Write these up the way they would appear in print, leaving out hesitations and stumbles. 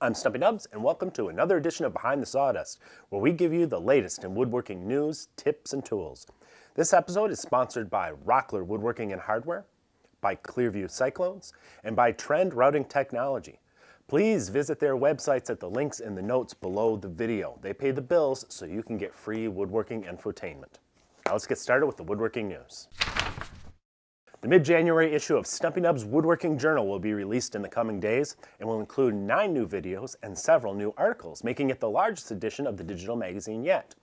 I'm Stumpy Nubs, and welcome to another edition of Behind the Sawdust, where we give you the latest in woodworking news, tips, and tools. This episode is sponsored by Rockler Woodworking and Hardware, by Clearview Cyclones, and by Trend Routing Technology. Please visit their websites at the links in the notes below the video. They pay the bills so you can get free woodworking infotainment. Now let's get started with the woodworking news. The mid-January issue of Stumpy Nubs Woodworking Journal will be released in the coming days and will include 9 new videos and several new articles, making it the largest edition of the digital magazine yet.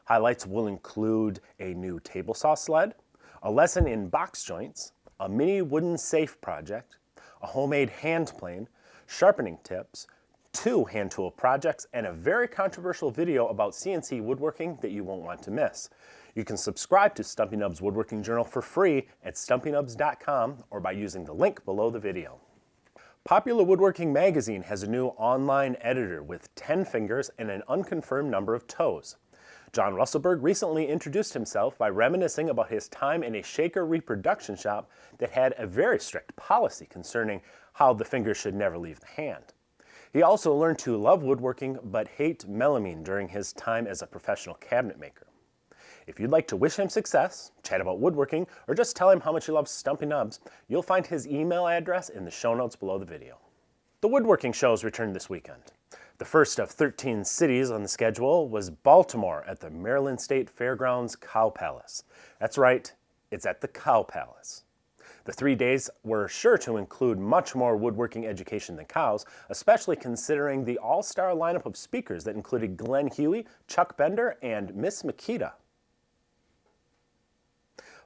Highlights will include a new table saw sled, a lesson in box joints, a mini wooden safe project, a homemade hand plane, sharpening tips, 2 hand tool projects, and a very controversial video about CNC woodworking that you won't want to miss. You can subscribe to Stumpy Nubs Woodworking Journal for free at stumpynubs.com or by using the link below the video. Popular Woodworking magazine has a new online editor with 10 fingers and an unconfirmed number of toes. John Russellberg recently introduced himself by reminiscing about his time in a shaker reproduction shop that had a very strict policy concerning how the fingers should never leave the hand. He also learned to love woodworking but hate melamine during his time as a professional cabinet maker. If you'd like to wish him success, chat about woodworking, or just tell him how much you love Stumpy Nubs, you'll find his email address in the show notes below the video. The woodworking shows returned this weekend. The first of 13 cities on the schedule was Baltimore at the Maryland State Fairgrounds Cow Palace. That's right, it's at the Cow Palace. The 3 days were sure to include much more woodworking education than cows, especially considering the all-star lineup of speakers that included Glenn Huey, Chuck Bender, and Miss Makita.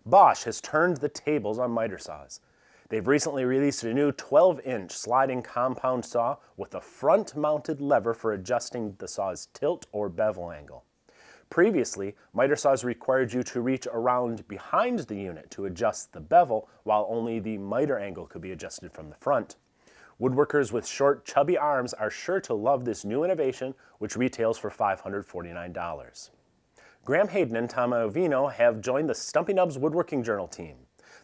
Bosch has turned the tables on miter saws. They've recently released a new 12-inch sliding compound saw with a front-mounted lever for adjusting the saw's tilt or bevel angle. Previously, miter saws required you to reach around behind the unit to adjust the bevel, while only the miter angle could be adjusted from the front. Woodworkers with short, chubby arms are sure to love this new innovation, which retails for $549. Graham Hayden and Tom Iovino have joined the Stumpy Nubs Woodworking Journal team.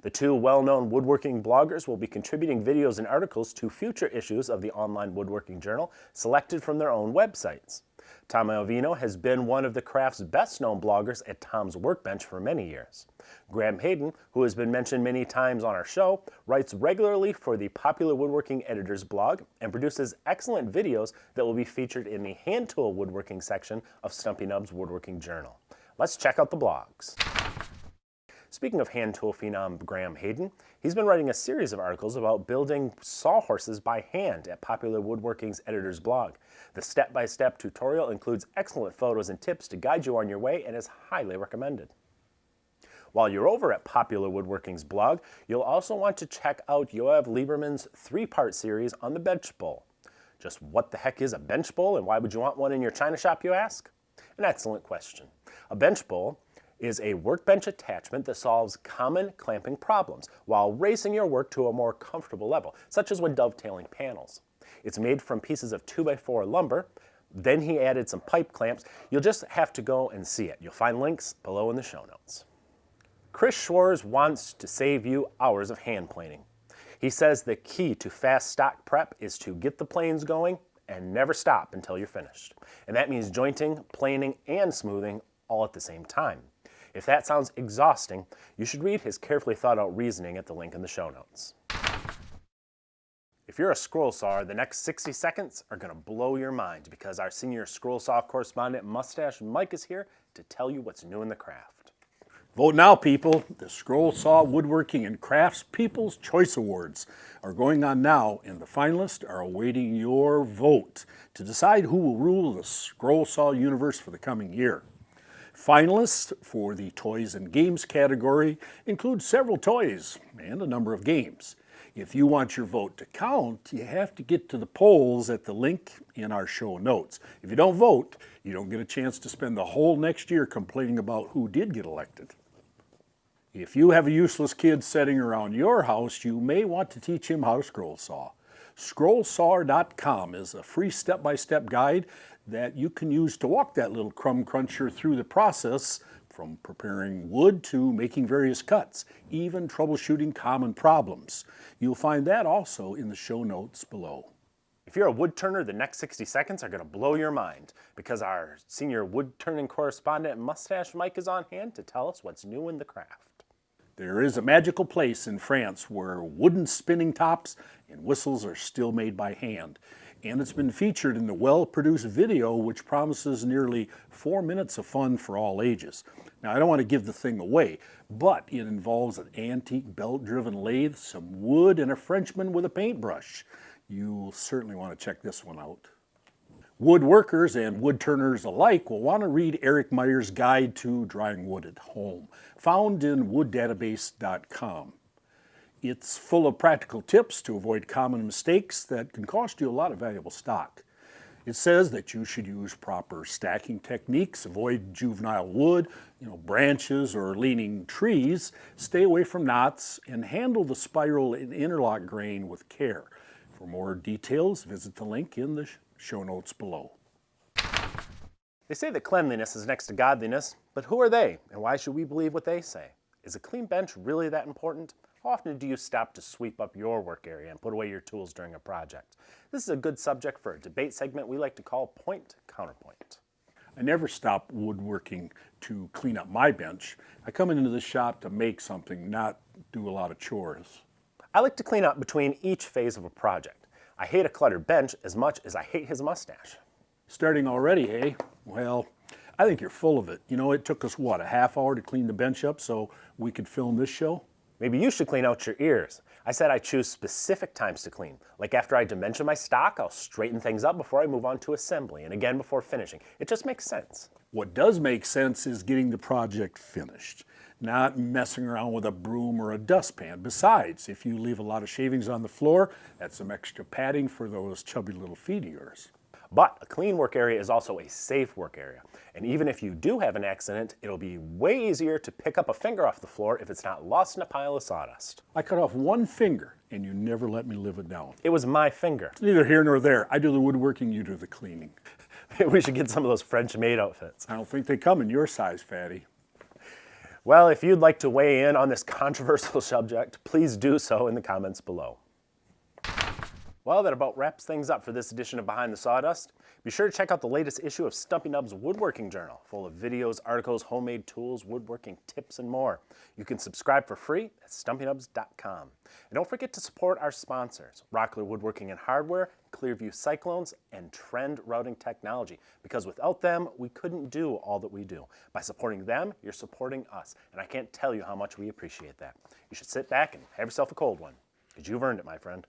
The 2 well-known woodworking bloggers will be contributing videos and articles to future issues of the online Woodworking Journal, selected from their own websites. Tom Iovino has been one of the craft's best-known bloggers at Tom's Workbench for many years. Graham Hayden, who has been mentioned many times on our show, writes regularly for the Popular Woodworking Editor's blog and produces excellent videos that will be featured in the hand tool woodworking section of Stumpy Nubs Woodworking Journal. Let's check out the blogs. Speaking of hand tool phenom Graham Hayden, he's been writing a series of articles about building sawhorses by hand at Popular Woodworking's editor's blog. The step-by-step tutorial includes excellent photos and tips to guide you on your way and is highly recommended. While you're over at Popular Woodworking's blog, you'll also want to check out Yoav Lieberman's 3-part series on the bench bowl. Just what the heck is a bench bowl and why would you want one in your china shop, you ask? An excellent question. A bench bowl is a workbench attachment that solves common clamping problems while raising your work to a more comfortable level, such as when dovetailing panels. It's made from pieces of 2x4 lumber. Then he added some pipe clamps. You'll just have to go and see it. You'll find links below in the show notes. Chris Schwarz wants to save you hours of hand planing. He says the key to fast stock prep is to get the planes going and never stop until you're finished. And that means jointing, planing, and smoothing all at the same time. If that sounds exhausting, you should read his carefully thought out reasoning at the link in the show notes. If you're a scroll sawer, the next 60 seconds are going to blow your mind because our senior scroll saw correspondent Mustache Mike is here to tell you what's new in the craft. Vote now, people. The Scroll Saw Woodworking and Crafts People's Choice Awards are going on now, and the finalists are awaiting your vote to decide who will rule the scroll saw universe for the coming year. Finalists for the Toys and Games category include several toys and a number of games. If you want your vote to count, you have to get to the polls at the link in our show notes. If you don't vote, you don't get a chance to spend the whole next year complaining about who did get elected. If you have a useless kid sitting around your house, you may want to teach him how to scroll saw. Scrollsawer.com is a free step-by-step guide that you can use to walk that little crumb cruncher through the process, from preparing wood to making various cuts, even troubleshooting common problems. You'll find that also in the show notes below. If you're a wood turner, the next 60 seconds are going to blow your mind because our senior wood turning correspondent Mustache Mike is on hand to tell us what's new in the craft. There is a magical place in France where wooden spinning tops and whistles are still made by hand. And it's been featured in the well-produced video, which promises nearly 4 minutes of fun for all ages. Now, I don't want to give the thing away, but it involves an antique belt-driven lathe, some wood, and a Frenchman with a paintbrush. You'll certainly want to check this one out. Woodworkers and wood turners alike will want to read Eric Meyer's Guide to Drying Wood at Home, found in wooddatabase.com. It's full of practical tips to avoid common mistakes that can cost you a lot of valuable stock. It says that you should use proper stacking techniques, avoid juvenile wood, branches or leaning trees, stay away from knots, and handle the spiral and interlock grain with care. For more details, visit the link in the show notes below. They say that cleanliness is next to godliness, but who are they, and why should we believe what they say? Is a clean bench really that important? How often do you stop to sweep up your work area and put away your tools during a project? This is a good subject for a debate segment we like to call Point Counterpoint. I never stop woodworking to clean up my bench. I come into the shop to make something, not do a lot of chores. I like to clean up between each phase of a project. I hate a cluttered bench as much as I hate his mustache. Starting already, hey? Well, I think you're full of it. It took us, a half hour to clean the bench up so we could film this show? Maybe you should clean out your ears. I said I choose specific times to clean. Like after I dimension my stock, I'll straighten things up before I move on to assembly, and again before finishing. It just makes sense. What does make sense is getting the project finished, not messing around with a broom or a dustpan. Besides, if you leave a lot of shavings on the floor, that's some extra padding for those chubby little feet of yours. But a clean work area is also a safe work area. And even if you do have an accident, it'll be way easier to pick up a finger off the floor if it's not lost in a pile of sawdust. I cut off one finger, and you never let me live it down. It was my finger. It's neither here nor there. I do the woodworking, you do the cleaning. We should get some of those French-made outfits. I don't think they come in your size, fatty. Well, if you'd like to weigh in on this controversial subject, please do so in the comments below. Well, that about wraps things up for this edition of Behind the Sawdust. Be sure to check out the latest issue of Stumpy Nubs Woodworking Journal, full of videos, articles, homemade tools, woodworking tips, and more. You can subscribe for free at stumpynubs.com. And don't forget to support our sponsors, Rockler Woodworking and Hardware, Clearview Cyclones, and Trend Routing Technology, because without them, we couldn't do all that we do. By supporting them, you're supporting us, and I can't tell you how much we appreciate that. You should sit back and have yourself a cold one, because you've earned it, my friend.